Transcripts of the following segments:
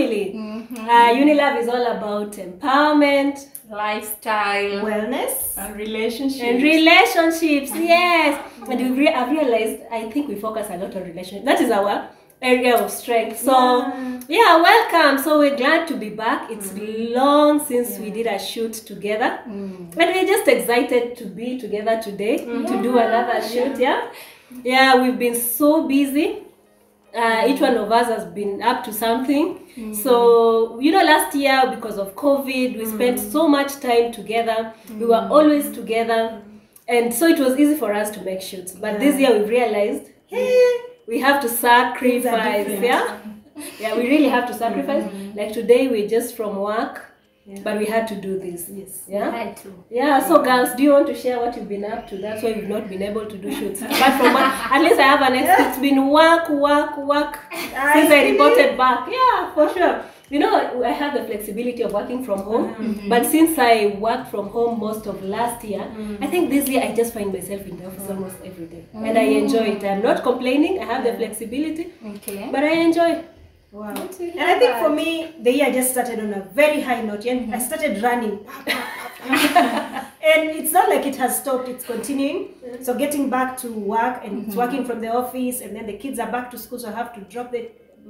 family. Unilove is all about empowerment, lifestyle, wellness, and relationships. Yes. And I've realized, I think we focus a lot on relationships. That is our area of strength. So yeah, welcome. So we're glad to be back. It's long since we did a shoot together, and we're just excited to be together today to do another shoot. Yeah, we've been so busy. Each one of us has been up to something. So, you know, last year, because of COVID, we spent so much time together. We were always together. And so it was easy for us to make shoots. But this year we realized, hey, we have to sacrifice. Yeah, we really have to sacrifice. Like today, we're just from work. But we had to do this. Yes, yeah, we had to. Yeah, so girls, do you want to share what you've been up to? That's why you've not been able to do shoots. But from at least I have an excuse. It's been work since I reported back. Yeah, for sure. You know, I have the flexibility of working from home. But since I worked from home most of last year, I think this year I just find myself in the office almost every day. And I enjoy it. I'm not complaining. I have the flexibility. But I enjoy it. Wow. And I think for me, the year just started on a very high note. And I started running. And it's not like it has stopped, it's continuing. So getting back to work, and it's working from the office, and then the kids are back to school, so I have to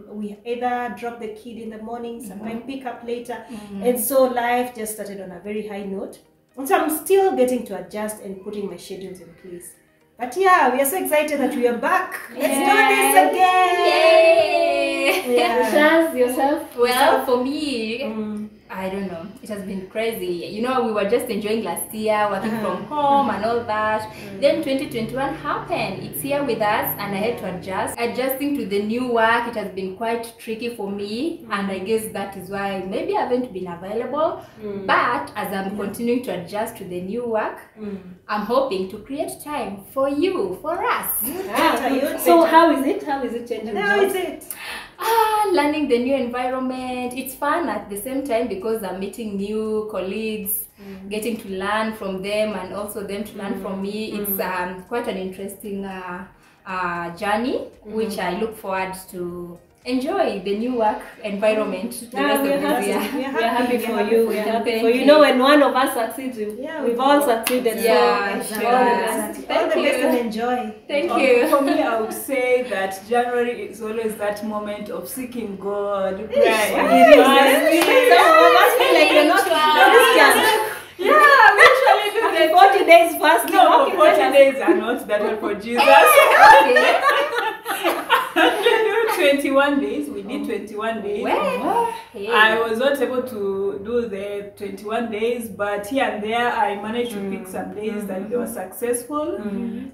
we either drop the kid in the morning, sometimes pick up later. And so life just started on a very high note. And so I'm still getting to adjust and putting my schedules in place. But yeah, we are so excited that we are back. Let's do this again. Yay! Shaz, yourself? Well, for me, I don't know. It has been crazy. You know, we were just enjoying last year, working from home and all that. Then 2021 happened. It's here with us, and I had to adjust. Adjusting to the new work, it has been quite tricky for me, and I guess that is why maybe I haven't been available. But as I'm continuing to adjust to the new work, I'm hoping to create time for you, for us. So how is it? How is it changing? How is it? Learning the new environment. It's fun at the same time because I'm meeting new colleagues, getting to learn from them, and also them to learn from me. It's quite an interesting journey, which I look forward to enjoy the new work environment the rest of this year. We are happy for you. We are happy for you. You know, when one of us succeeds, we've all succeeded. Yeah, so all the best and enjoy. Thank you. For me, I would say that January is always that moment of seeking God. Some of us feel like you're not Christians. Yeah, we usually do that. 40 days fasting. No, 40 days are not that one for Jesus. 21 days. We did 21 days. I was not able to do the 21 days, but here and there I managed to pick some days that they were successful.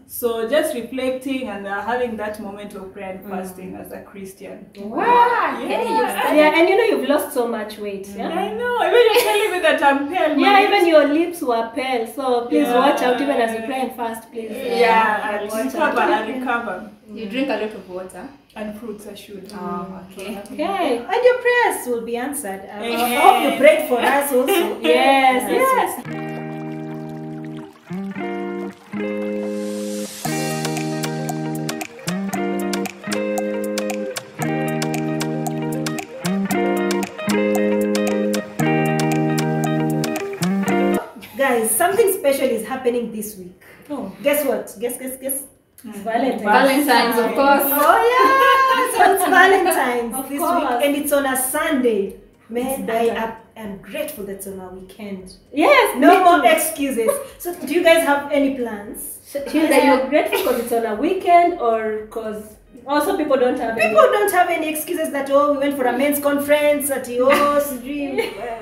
So just reflecting and having that moment of prayer and fasting as a Christian. Wow. Yeah, and you know you've lost so much weight. Yeah? I know. Even you're telling me that I'm pale. Yeah, even your lips were pale. So please watch out even as you pray and fast, please. I'll recover. You drink a lot of water. And fruits, I should. Okay. And your prayers will be answered. I hope you prayed for us also. Yes. Guys, something special is happening this week. Guess what? Guess. Valentine's, of course. Oh yeah, so it's Valentine's this week, and it's on a Sunday. Man, I am grateful that it's on a weekend. Yes, no more excuses. So, do you guys have any plans? Hilda, you're grateful because it's on a weekend, or because also people don't have any excuses that we went for a men's conference at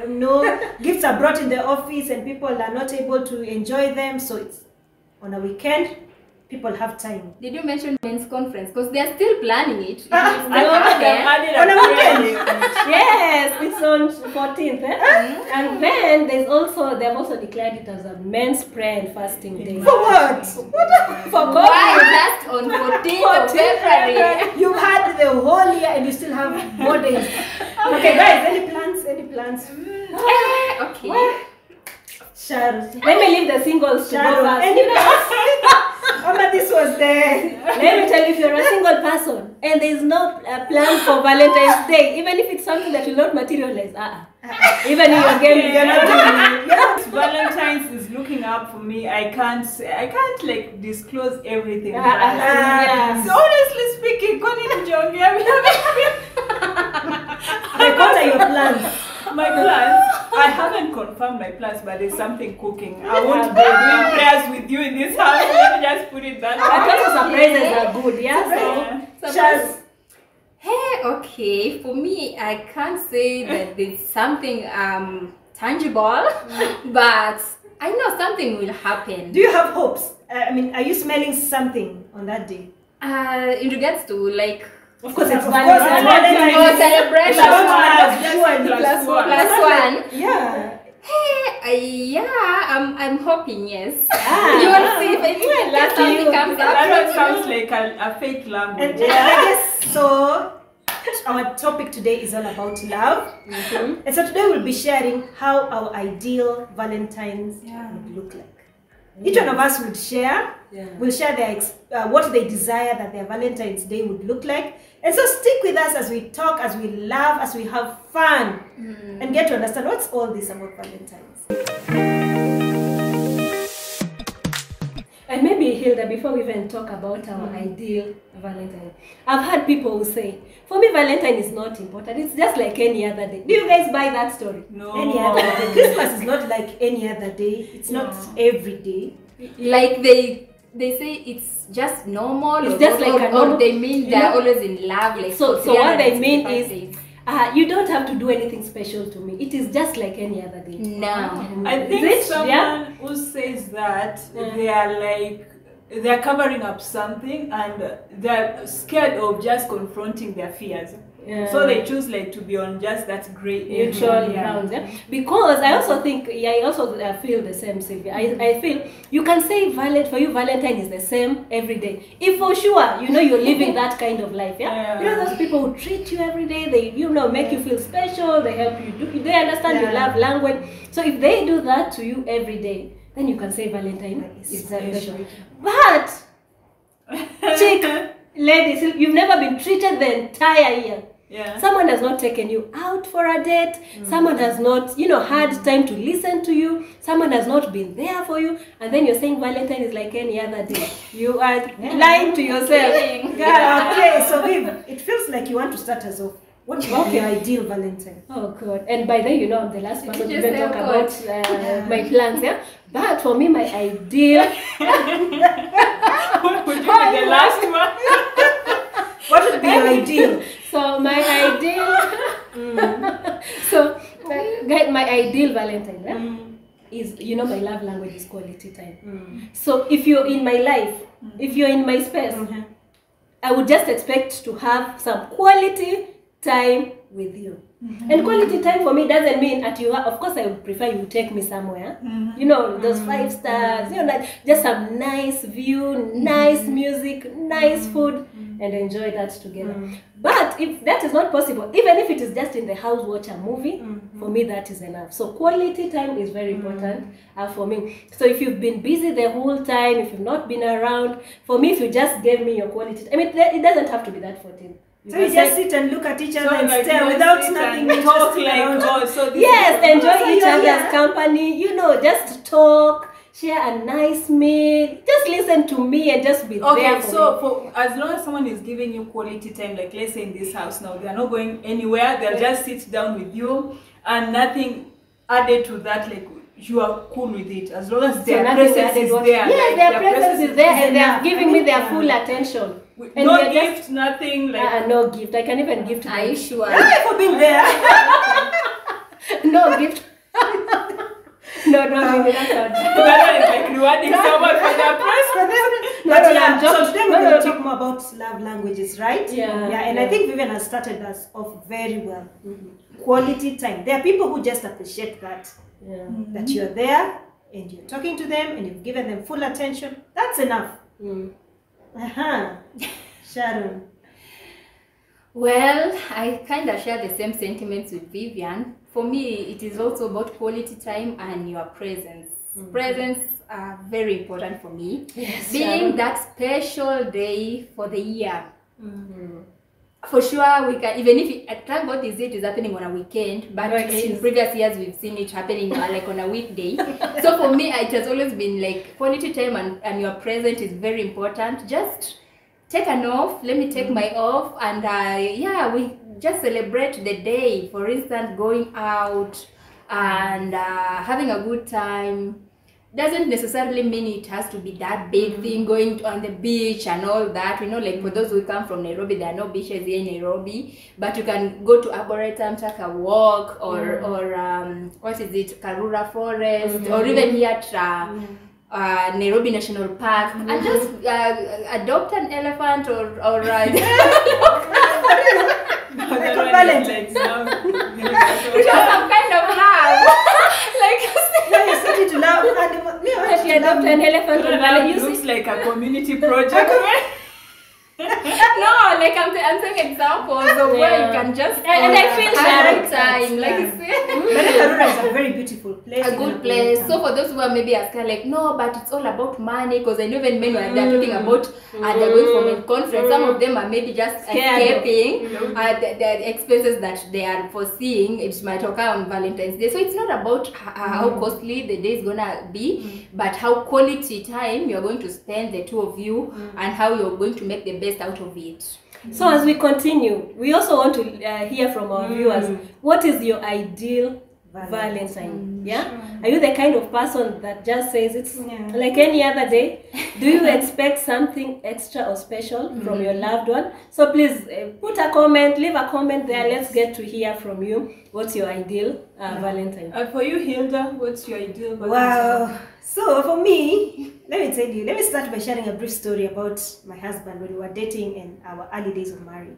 no gifts are brought in the office and people are not able to enjoy them, so it's on a weekend. People have time. Did you mention men's conference? Because they are still planning it. On a weekend. Yes, it's on 14th. And then they've also declared it as a men's prayer and fasting day. For what? For God. Why just on 14th of February? You had the whole year and you still have more days. Okay, guys, any plans? Okay. Sharon. Let me leave the singles to go first. Any plans? Mama, this was there. Let me tell you, if you're a single person and there's no plan for Valentine's Day, even if it's something that will not materialize, even in your game, you're not doing it. Yes, Valentine's is looking up for me. I can't like disclose everything. Yeah. So honestly speaking, Connie Jonge, What are your plans? my plans. I haven't confirmed my plans, but there's something cooking. I won't be doing prayers with you in this house. Let me just put it that way. I thought surprises are good, yeah? So, Shaz. Hey, okay. For me, I can't say that there's something tangible, but I know something will happen. Do you have hopes? I mean, are you smelling something on that day? In regards to like. Of course, it's Valentine's. Valentine's. Oh, celebration. Plus one. Plus one. Yeah. Hey, yeah, I'm hoping, yes. Ah. You will see if something comes That up. sounds like a fake language. And I guess so. Our topic today is all about love. And so today we'll be sharing how our ideal Valentine's would look like. Each one of us would share. Will share their what they desire that their Valentine's Day would look like. And so stick with us as we talk, as we laugh, as we have fun, and get to understand what's all this about Valentine's. and maybe Hilda, before we even talk about our ideal Valentine, I've had people who say, for me, Valentine is not important. It's just like any other day. Do you guys buy that story? No. Any other day. Christmas is not like any other day. It's not every day. Like they say it's just normal. It's just like a normal, or they mean they're always in love. Like so what they mean 365 is, days. you don't have to do anything special to me. It is just like any other day. No. I think someone who says that they're covering up something and they're scared of just confronting their fears. So they choose like to be on just that gray neutral ground. Because I also think, I also feel the same, Sylvia. I feel you can say for you Valentine is the same every day. If for sure, you're living that kind of life, those people who treat you every day, they, make you feel special, they help you they understand your love language. So if they do that to you every day, then you can say Valentine is special. But, chick, ladies, you've never been treated the entire year. Someone has not taken you out for a date. Someone has not, had time to listen to you. Someone has not been there for you. And then you're saying Valentine is like any other day. You are lying to yourself. Okay, so Viv, it feels like you want to start us off. What's your ideal Valentine? Oh God! And by then, I'm the last person to even talk about my plans. But for me, my ideal. What would you be the last one? What would be your ideal? So my ideal. My ideal Valentine is, my love language is quality time. So if you're in my life, if you're in my space, I would just expect to have some quality time with you. And quality time for me doesn't mean that of course I would prefer you take me somewhere, those 5 stars, just some nice view, nice music, nice food, and enjoy that together. But if that is not possible, even if it is just in the house, watch a movie, for me that is enough. So quality time is very important for me. So if you've been busy the whole time, if you've not been around, for me, if you just gave me your quality, it doesn't have to be that 14. So you just sit and look at each other and stare without nothing. Talk like, yes, enjoy each other's company. Just talk, share a nice meal. Just listen to me and just be there for me. As long as someone is giving you quality time, like let's say in this house now, they are not going anywhere. They'll just sit down with you and nothing added to that. Like you are cool with it as long as their presence is there. Yes, their presence is there and they are giving me their full attention. And no gift, nothing like no gift. I can even gift. Are you sure? For being there. No gift. No, that is like rewarding someone for their presence. So today we're going to talk more about love languages, right? And I think Vivian has started us off very well. Quality time. There are people who just appreciate that. That you're there and you're talking to them and you've given them full attention. That's enough. Sharon. Well, I kind of share the same sentiments with Vivian. For me, it is also about quality time and your presence. Presence very important for me. Yes, being that special day for the year. For sure, we can, even if thank God it is happening on a weekend, but in previous years we've seen it happening like on a weekday. So for me, it has always been like quality time, and your present is very important. Just take an off, let me take my off, and yeah, we just celebrate the day. For instance, going out and having a good time. Doesn't necessarily mean it has to be that big thing, going on the beach and all that. We know, like for those who come from Nairobi, there are no beaches here in Nairobi, but you can go to Arboretum, take a walk, or what is it, Karura Forest, or even here at Nairobi National Park, and just adopt an elephant or Valentine. Which was some kind of love. To love She adopted an elephant on Valentine. It looks like a community project. No, like I'm saying examples of where you can just and I feel have time. Like Karura is a very beautiful place. A good place. So for those who are maybe asking like, no, but it's all about money, because I know even men when they're talking about they're going for a conference, some of them are maybe just escaping the expenses that they are foreseeing. It might occur on Valentine's Day. So it's not about how costly the day is gonna be, but how quality time you're going to spend, the two of you, and how you're going to make the best out of it. So as we continue, we also want to hear from our viewers. What is your ideal Valentine? Yeah? Are you the kind of person that just says it's like any other day? Do you expect something extra or special from your loved one? So please put a comment, leave a comment there. Let's get to hear from you. What's your ideal Valentine? For you, Hilda, what's your ideal Valentine? Wow. So for me, let me tell you, let me start by sharing a brief story about my husband when we were dating in our early days of marriage.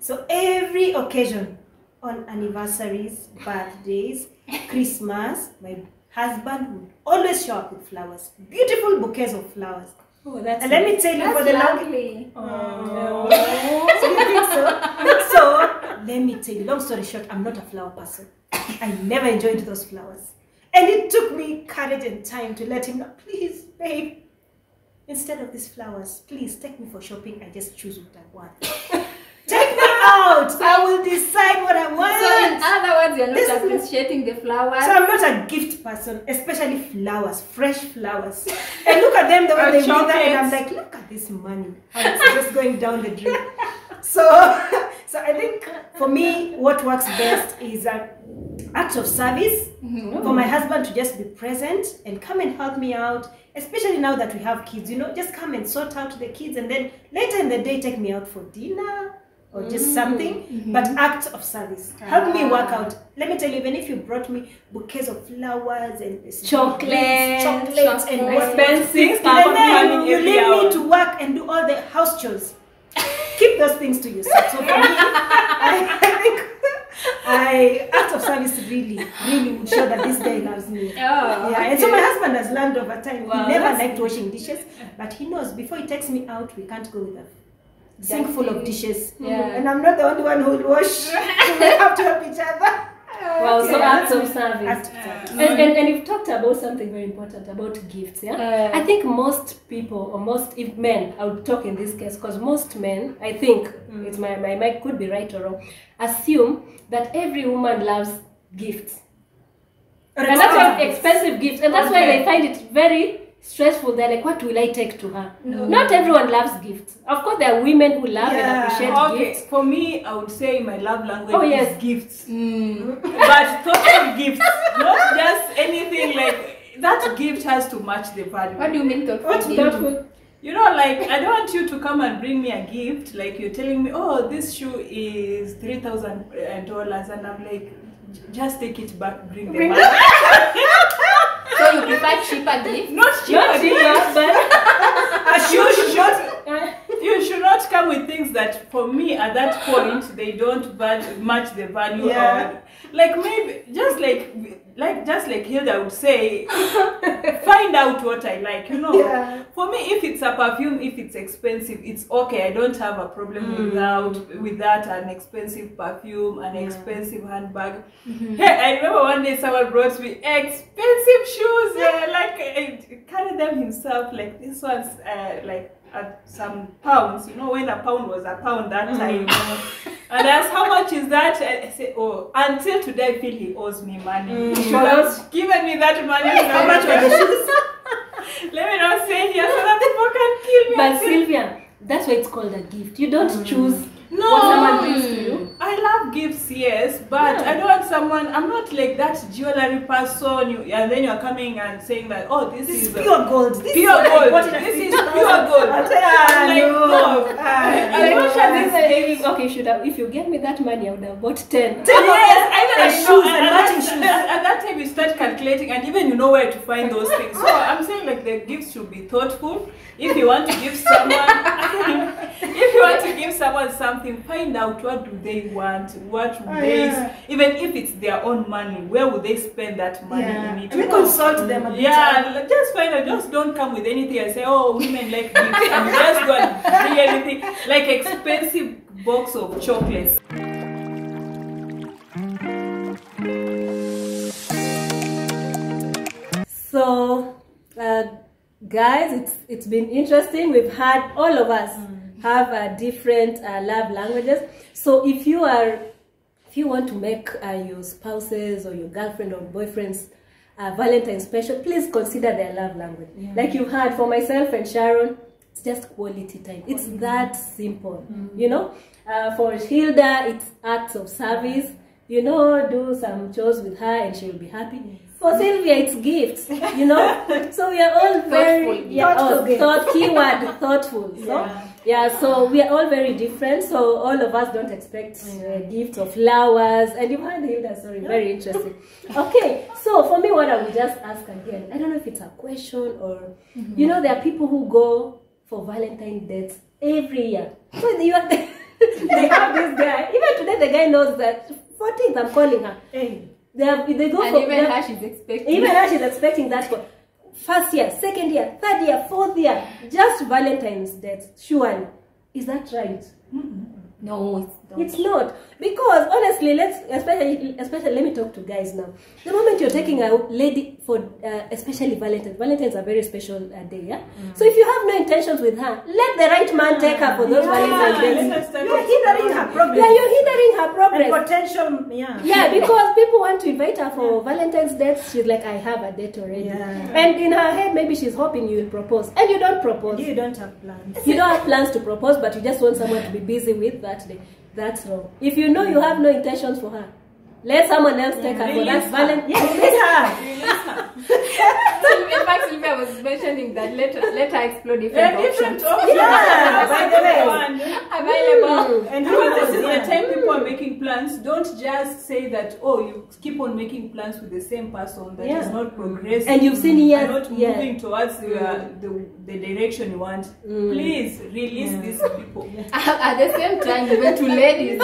So every occasion, on anniversaries, birthdays, Christmas, my husband would always show up with flowers, beautiful bouquets of flowers. Oh, that's and let me tell you, for the lovely. So you think so? So let me tell you, long story short, I'm not a flower person. I never enjoyed those flowers. And it took me courage and time to let him know, please, babe, instead of these flowers, please take me for shopping. I just choose what I want. Take me out. I will decide what I want. So in other words, you're not appreciating the flowers. So I'm not a gift person, especially flowers, fresh flowers. And look at them the way they wither, and I'm like, look at this money. And it's just going down the drain. So I think for me, what works best is an act of service for my husband to just be present and come and help me out, especially now that we have kids, you know, just come and sort out the kids, and then later in the day take me out for dinner or just something, but act of service. Help me work out. Let me tell you, even if you brought me bouquets of flowers and chocolates and expensive stuff, and then you leave me to work and do all the house chores. Keep those things to yourself. So for me, I think act of service really would show that this guy loves me. And so my husband has learned over time. He never liked washing dishes, but he knows before he takes me out, we can't go with a sink full of dishes. And I'm not the only one who will wash. We have to help each other. Well, so acts of service. And you've talked about something very important about gifts. I think most people, or most men, I would talk in this case, because most men, I think, it's my mic could be right or wrong, assume that every woman loves gifts. And that's why expensive gifts. And that's why they find it very stressful. They're like, what will I take to her? Not everyone loves gifts. Of course, there are women who love and appreciate gifts. For me, I would say my love language is gifts. But thoughtful gifts, not just anything like that. Gift has to match the value. What do you mean thoughtful? You know, like, I don't want you to come and bring me a gift like you're telling me, oh, this shoe is $3,000, and I'm like, just take it back, bring the money. So you prefer cheaper gifts? Not cheaper, but you should not come with things that, for me, at that point, they don't match the value. Like maybe just like like just like Hilda would say, find out what I like, you know. Yeah. For me, if it's a perfume, if it's expensive, it's okay. I don't have a problem with that, an expensive perfume, an expensive handbag. Hey, I remember one day someone brought me expensive shoes, like carry them himself, like this one's like at some pounds, you know, when a pound was a pound that time. And I asked, how much is that? I said, oh, until today I feel he owes me money. He should have given me that money. How much were the shoes? Let me not say here so that people can kill me. But Sylvia, that's why it's called a gift. You don't choose No, what someone brings to you. I love gifts, yes, but I don't want someone. I'm not like that jewelry person. And then you're coming and saying that, oh, this is pure gold. This pure gold. This This is pure gold. I'm like, no. Okay, if you gave me that money, I would have bought 10. Yes, shoes and matching shoes. At that time, you start calculating, and even you know where to find those things. So I'm saying like the gifts should be thoughtful. If you want to give someone, something, find out what do they want, what would they, even if it's their own money, where would they spend that money in it? We consult them a bit. Yeah, just find out. Just don't come with anything and say, oh, women like gifts, and you just go and bring anything like expensive box of chocolates. So, guys, it's been interesting. We've had all of us have different love languages. So if you want to make your spouses or your girlfriend or boyfriend's Valentine special, please consider their love language. Like you've heard, for myself and Sharon, it's just quality time. It's that simple, you know. For Hilda, it's acts of service. You know, do some chores with her and she'll be happy. For Sylvia, it's gifts, you know. So we are all very thoughtful. So we are all very different. So all of us don't expect gifts of flowers. And you've heard Hilda's story, very interesting. Okay, so for me, what I will just ask again, I don't know if it's a question or, you know, there are people who go for Valentine dates every year. So they have this guy. Even today, the guy knows that 14th, I'm calling her. They go and for, even her she's expecting. Even her she's expecting that for first year, second year, third year, fourth year, just Valentine's Day. Surely, is that right? No, it's not. Because honestly, especially let me talk to guys now. The moment you're taking a lady for especially Valentine's a very special day, yeah. So if you have no intentions with her, let the right man take her for those Valentine's days. You're hindering her progress. Yeah, you're hindering her progress. And potential, yeah, because people want to invite her for Valentine's Day. She's like, I have a date already. And in her head, maybe she's hoping you will propose. And you don't propose. You don't have plans. You don't have plans to propose, but you just want someone to be busy with that day. That's wrong. If you know you have no intentions for her, let someone else take her for that Valentine. In fact, Sylvia was mentioning that let her explore different options. By the way, available. And this is the time people are making plans. Don't just say that, oh, you keep on making plans with the same person that is not progressing. And you've seen years, not moving towards the direction you want. Please release these people. At the same time, even to ladies,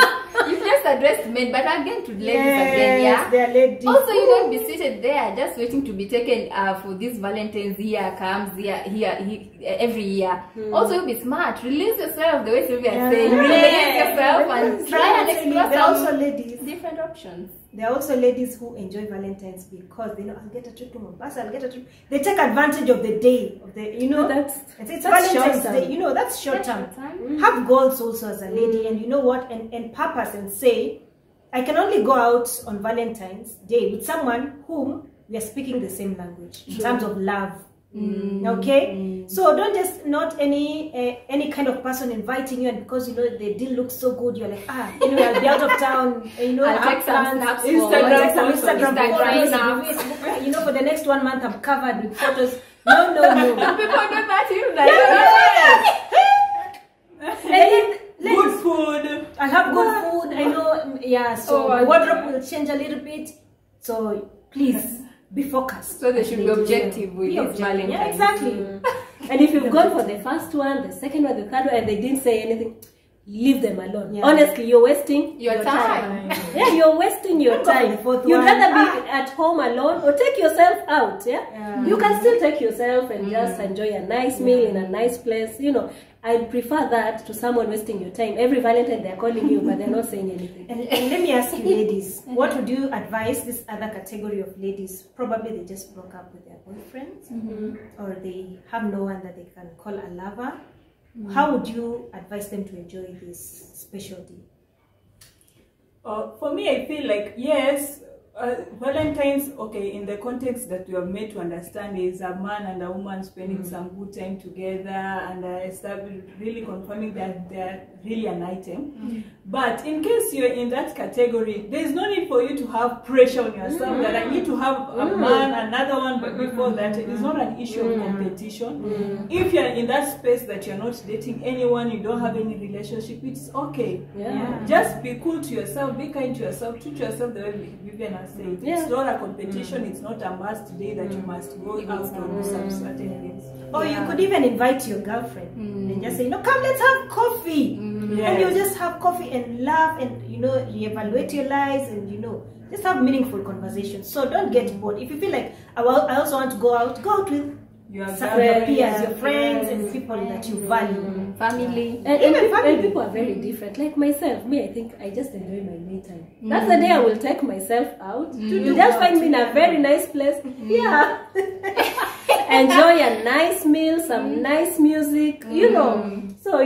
you just addressed men, but again to ladies again, yeah. They're ladies. Also, you don't be seated there just waiting to be taken for this Valentine's year comes every year. Also, you be smart. Release yourself the way Sylvia saying. Release yourself and try and explore There are also ladies. Different options. There are also ladies who enjoy Valentine's because they know, I'll get a trip to Mombasa, I'll get a trip. They take advantage of the day, you know. It's Valentine's Day, you know, that's short term. Have goals also as a lady, and you know what, and purpose, and say, I can only go out on Valentine's Day with someone whom we are speaking the same language in terms of love. Okay, so don't just not any kind of person inviting you, and because you know the deal looks so good, you're like, you know, I'll be out of town, you know, I'll take some snaps for Instagram, you know, for the next 1 month I'm covered with photos. No. People do that here. Good food. I'll have good food. I know. So my wardrobe will change a little bit. So please. Be focused. So they should be objective with this Valentine. Yeah, exactly. And if you've gone for the first one, the second one, the third one, and they didn't say anything, leave them alone. Yeah. Honestly, you're wasting Your time. Yeah, you're wasting your Don't go for time. the fourth You'd one. rather be at home alone or take yourself out. Yeah, you can still take yourself and just enjoy a nice meal in a nice place. You know, I'd prefer that to someone wasting your time. Every Valentine they're calling you, but they're not saying anything. And let me ask you, ladies, what would you advise this other category of ladies? Probably they just broke up with their boyfriends, or they have no one that they can call a lover. How would you advise them to enjoy this special day? For me, I feel like, yes, Valentine's, okay, in the context that we have made to understand, is a man and a woman spending some good time together and really confirming that they're really an item. But in case you're in that category, there's no need for you to have pressure on yourself that I need to have a man, another one, but before that, it is not an issue of competition. If you're in that space that you're not dating anyone, you don't have any relationship, it's okay. Just be cool to yourself, be kind to yourself, treat yourself the way Vivian has said. It's not a competition, it's not a must day that you must go out and do some certain things. Or you could even invite your girlfriend and just say, no, come, let's have coffee. And you just have coffee and laugh and, you know, reevaluate your lives and, you know, just have meaningful conversations. So don't get bored. If you feel like, I also want to go out with your peers, your friends, and people that you value. Family. And people are very different. Like myself, I think I just enjoy my me time. That's the day I will take myself out. You just find me in a very nice place. Yeah. Enjoy a nice meal, some nice music, you know. So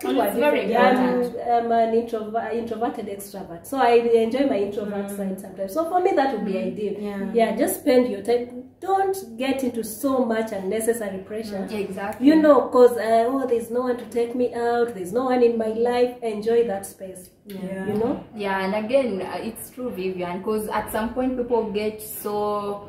people are very different. I'm an introverted extrovert, so I enjoy my introvert side sometimes. So for me, that would be ideal. Yeah, just spend your time. Don't get into so much unnecessary pressure. Exactly. You know, because there's no one to take me out. There's no one in my life. Enjoy that space. You know. Yeah, and again, it's true, Vivian, because at some point people get so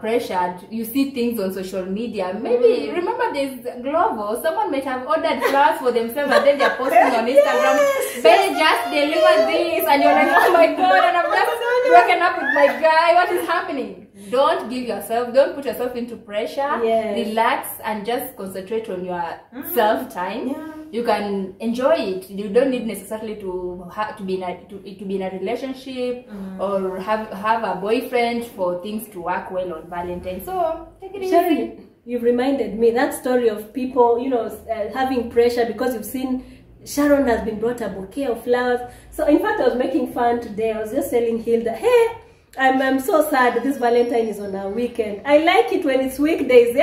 pressured. You see things on social media. Maybe remember there's Glovo. Someone might have ordered flowers for themselves and then they're posting on Instagram. They just delivered this, and you're like, oh my god, and I'm just broken up with my guy. What is happening? Don't put yourself into pressure. Relax and just concentrate on your self time. You can enjoy it. You don't need necessarily to be in a relationship or have a boyfriend for things to work well on Valentine. So take it easy. You've reminded me that story of people, you know, having pressure because you've seen Sharon has been brought a bouquet of flowers. So in fact, I was making fun today. I was just telling Hilda, hey, I'm so sad this Valentine is on a weekend. I like it when it's weekdays,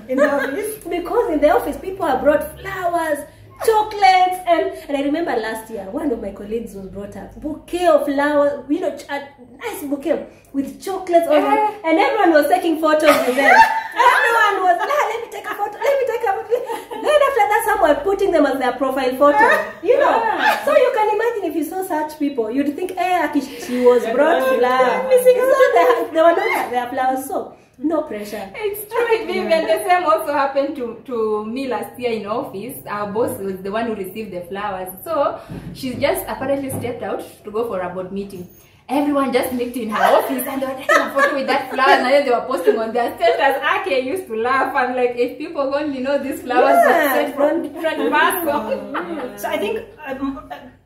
in the office. Because in the office, people have brought flowers, chocolates, and I remember last year, one of my colleagues was brought a bouquet of flowers, you know, a nice bouquet with chocolates on it, and everyone was taking photos with them. Everyone was, let me take a photo, Then after that, someone putting them as their profile photo, you know. So you can imagine if you saw such people, you'd think, she was brought flowers. So they were not their flowers, so no pressure. It's true, Vivian. The same also happened to me last year in office. Our boss was the one who received the flowers. So she just apparently stepped out to go for a board meeting. Everyone just met in her office and they were taking a photo with that flower, and then they were posting on their status. I used to laugh. I'm like, if people only know these flowers were sent from different persons. So I think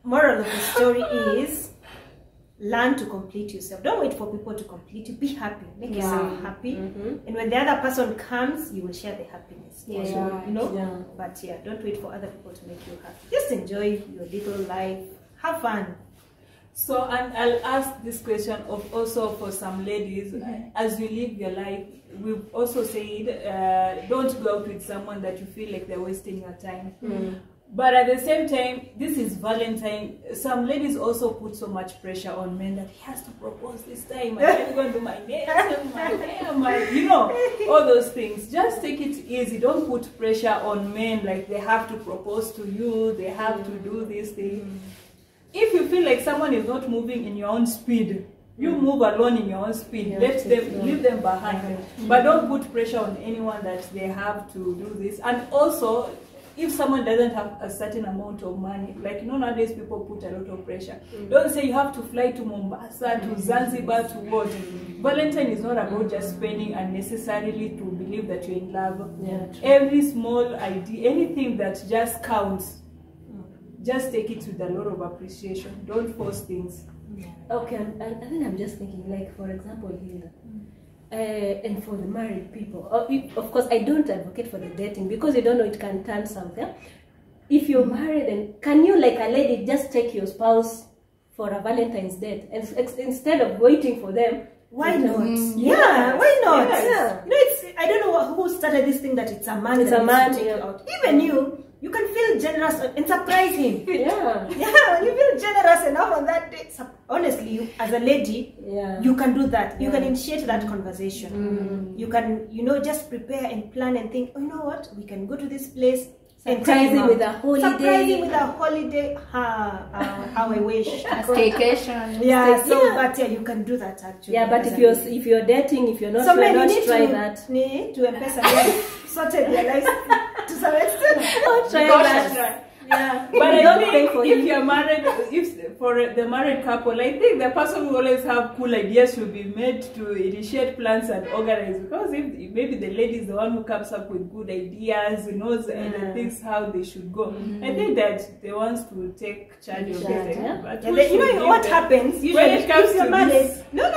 moral of the story is learn to complete yourself. Don't wait for people to complete you. Be happy. Make yourself happy. And when the other person comes, you will share the happiness. You know? But don't wait for other people to make you happy. Just enjoy your little life. Have fun. So, and I'll ask this question also for some ladies. As you live your life, we've also said, don't go out with someone that you feel like they're wasting your time. But at the same time, this is Valentine. Some ladies also put so much pressure on men that he has to propose this time. I'm going to do my nails, my hair, you know, all those things. Just take it easy. Don't put pressure on men like they have to propose to you. They have to do this thing. If you feel like someone is not moving in your own speed, you move alone in your own speed. Leave them behind. But don't put pressure on anyone that they have to do this. And also, if someone doesn't have a certain amount of money, like, you know, nowadays people put a lot of pressure. Don't say you have to fly to Mombasa, to Zanzibar, to what. Valentine is not about just spending unnecessarily to believe that you're in love. Every small idea, anything that just counts, just take it with a lot of appreciation. Don't force things. Okay, and I think I'm just thinking, like, for example, here, and for the married people, of course, I don't advocate for the dating because you don't know, it can turn south. Yeah? If you're married, and can you, like a lady, just take your spouse for a Valentine's date, and instead of waiting for them? Why not? Yeah, why not? Yeah. You know, it's, I don't know who started this thing that it's a man. It's a man. Take you out. Even you can feel generous and surprise him. Yeah. Yeah, when you feel generous enough on that day, honestly, you, as a lady, you can do that. You can initiate that conversation. You can, you know, just prepare and plan and think, oh, you know what, we can go to this place. Surprising with a holiday. Surprising with a holiday. How I wish. A staycation. Yeah, so but yeah, you can do that actually. Yeah, but if you're dating, if you're not, so sure, maybe don't try that. To sorted your life to some extent. Don't try that. Yeah, but I don't think for if you're married, if for the married couple, I think the person will always have cool ideas should be made to initiate plans and organize. Because if maybe the lady is the one who comes up with good ideas, knows and thinks how they should go. I think that they want to take charge of it. Yeah. But you know what happens usually when it comes if you're to married. this. No.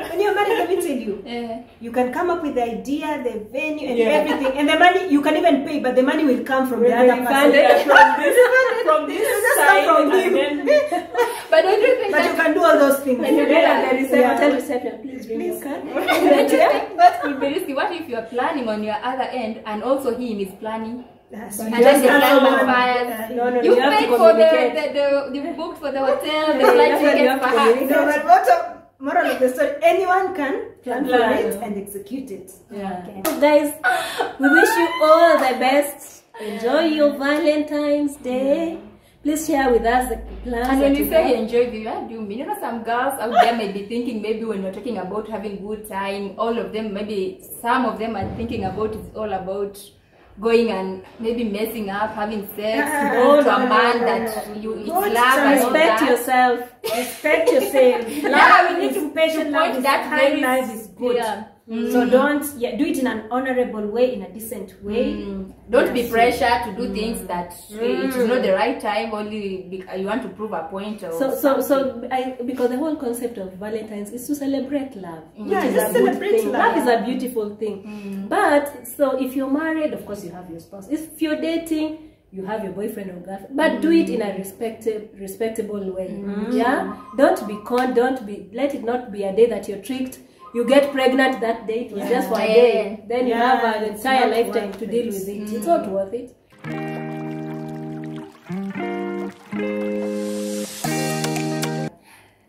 When you're married, let me tell you, you can come up with the idea, the venue, and everything, and the money you can even pay, but the money will come from the other person. From this side, from and him. then But don't you think But you can do all those things. And you get at the reception, tell reception, please bring your card. that could be risky? What if you're planning on your other end and also him is planning? So And you then just the have plan someone- backfires. No, You you have to paid for communicate. you booked for the hotel, the Yeah, flight that's what you tickets have to perhaps. No, but moral of the story, anyone can plan for plan. it and execute it. Yeah. So guys, we wish you all the best. Enjoy your Valentine's Day. Please share with us the plans. And when that you you say have. enjoy, what do you mean? You know, some girls out there may be thinking maybe when you're talking about having good time, all of them, maybe some of them are thinking about it's all about going and maybe messing up, having sex, go to a man that you it's love and all Respect that. yourself. Respect yourself. Yeah, we need is to patient love is that high very life is good. Yeah. So don't do it in an honorable way, in a decent way. Don't be pressured to do things that it is not the right time. Only you want to prove a point. Or Because the whole concept of Valentine's is to celebrate love. Yeah, which is just a good celebrate thing. love. Love is a beautiful thing. But so if you're married, of course you have your spouse. If you're dating, you have your boyfriend or girlfriend, but do it in a respectable way. Yeah, don't be conned. Let it not be a day that you're tricked. You get pregnant that day. It was just for a day. Then you have an it's entire not lifetime worth to it. deal with it. It's not worth it.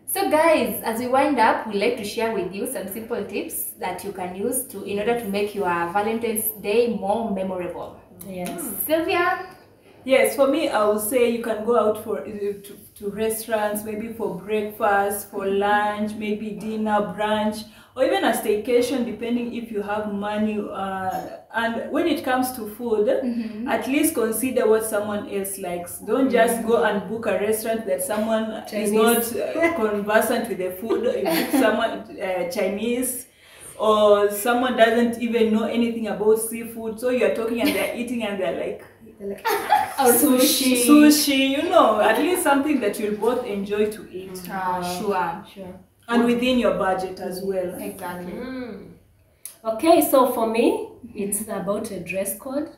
So guys, as we wind up, we'd like to share with you some simple tips that you can use in order to make your Valentine's Day more memorable. Yes. Sylvia? Yes, for me, I would say you can go out for to restaurants, maybe for breakfast, for lunch, maybe dinner, brunch, or even a staycation, depending if you have money. And when it comes to food, at least consider what someone else likes. Don't just go and book a restaurant that someone is not conversant with the food. You book someone Chinese, or someone doesn't even know anything about seafood. So you're talking and they're eating and they're like, Or sushi. Sushi, you know, at least something that you'll both enjoy to eat. Sure. And within your budget as well. Exactly. Okay, so for me, it's about a dress code.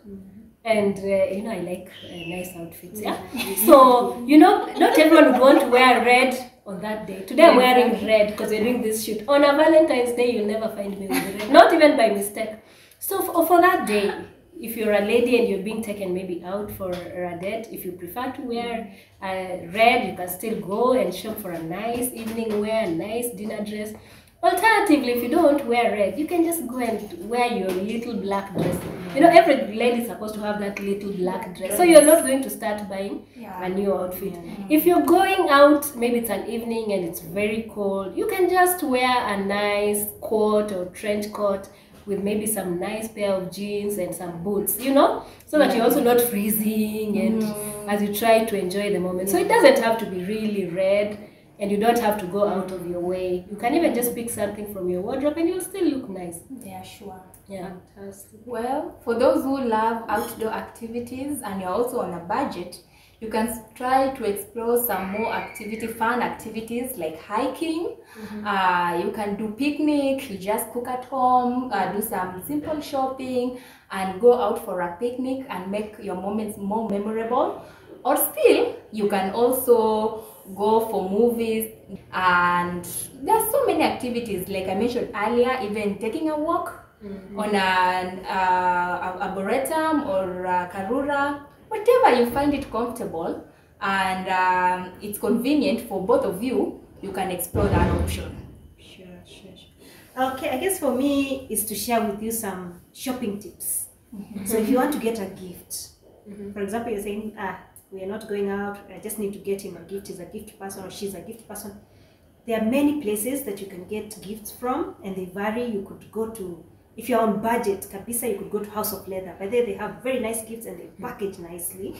And, I like nice outfits, yeah? So, not everyone would want to wear red on that day. Today I'm wearing red because we're doing this shoot. On a Valentine's Day, you'll never find me with red. Not even by mistake. So for that day, if you're a lady and you're being taken maybe out for a date, if you prefer to wear red, you can still go and shop for a nice evening wear, a nice dinner dress. Alternatively, if you don't wear red, you can just go and wear your little black dress. Every lady is supposed to have that little black dress. So you're not going to start buying a new outfit. If you're going out, maybe it's an evening and it's very cold, you can just wear a nice coat or trench coat with maybe some nice pair of jeans and some boots, so that you're also not freezing and as you try to enjoy the moment. So it doesn't have to be really red, and you don't have to go out of your way. You can even just pick something from your wardrobe and you'll still look nice. Yeah, sure. Yeah. Fantastic. Well, for those who love outdoor activities and you're also on a budget, You can try to explore some more fun activities like hiking. You can do picnic, you just cook at home, do some simple shopping, and go out for a picnic and make your moments more memorable. Or still, you can also go for movies, and there are so many activities like I mentioned earlier, even taking a walk on an arboretum or karura, whatever you find it comfortable and it's convenient for both of you, you can explore that option. Sure. Okay, I guess for me is to share with you some shopping tips. So if you want to get a gift, for example, you're saying, we are not going out, I just need to get him a gift, he's a gift person or she's a gift person. There are many places that you can get gifts from, and they vary. You could go to, if you're on budget, Kabisa, you could go to House of Leather. By there they have very nice gifts and they package nicely.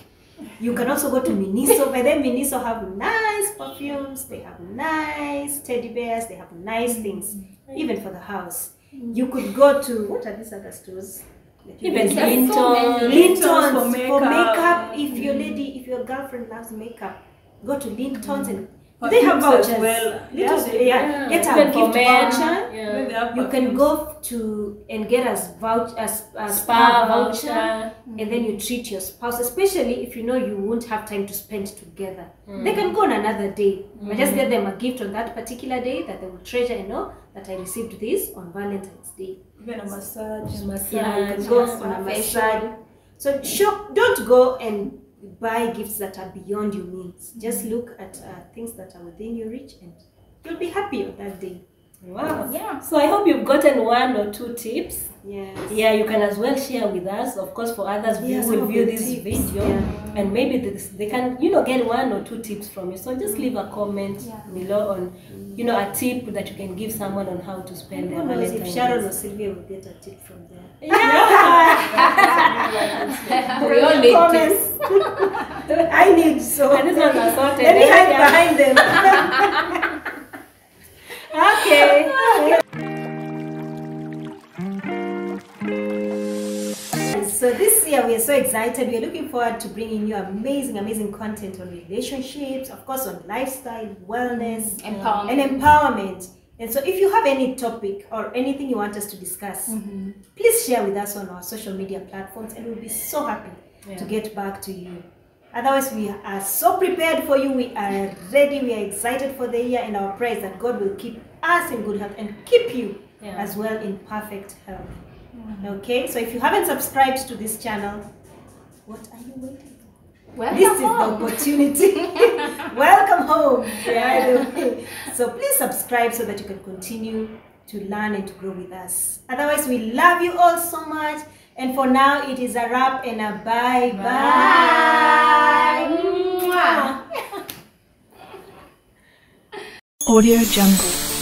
You can also go to Miniso. By there Miniso have nice perfumes, they have nice teddy bears, they have nice things, even for the house. You could go to, what are these other stores? Even Lintons for makeup. If your lady, if your girlfriend loves makeup, go to Lintons and they have vouchers. Well. Get a gift voucher. You can go to and get a spa voucher, and then you treat your spouse, especially if you know you won't have time to spend together. They can go on another day, but just get them a gift on that particular day that they will treasure and know that I received this on Valentine's Day. Even a massage. Yeah, you can go on a massage. So don't go and buy gifts that are beyond your means. Just look at things that are within your reach and you'll be happy on that day. Wow. Yeah. So I hope you've gotten 1 or 2 tips. Yes. Yeah, you can as well share with us. Of course, for others who will view this video, and maybe they can, get 1 or 2 tips from you. So just leave a comment below on, a tip that you can give someone on how to spend their Valentine's Day. If Sharon or Sylvia will get a tip from there. Yeah. We all need tips. I need so. And this one's assorted. Let me hide behind them. Okay. So this year we are so excited. We are looking forward to bringing you amazing content on relationships, of course on lifestyle, wellness, and empowerment. And so if you have any topic or anything you want us to discuss, please share with us on our social media platforms, and we'll be so happy to get back to you. Otherwise, we are so prepared for you. We are ready. We are excited for the year, and our prayer is that God will keep us in good health and keep you as well in perfect health. Okay, so if you haven't subscribed to this channel, what are you waiting for? Welcome This is home. the opportunity. Welcome home. So please subscribe so that you can continue to learn and to grow with us. Otherwise, we love you all so much. And for now, it is a wrap and a bye-bye. Bye. Audio Jungle.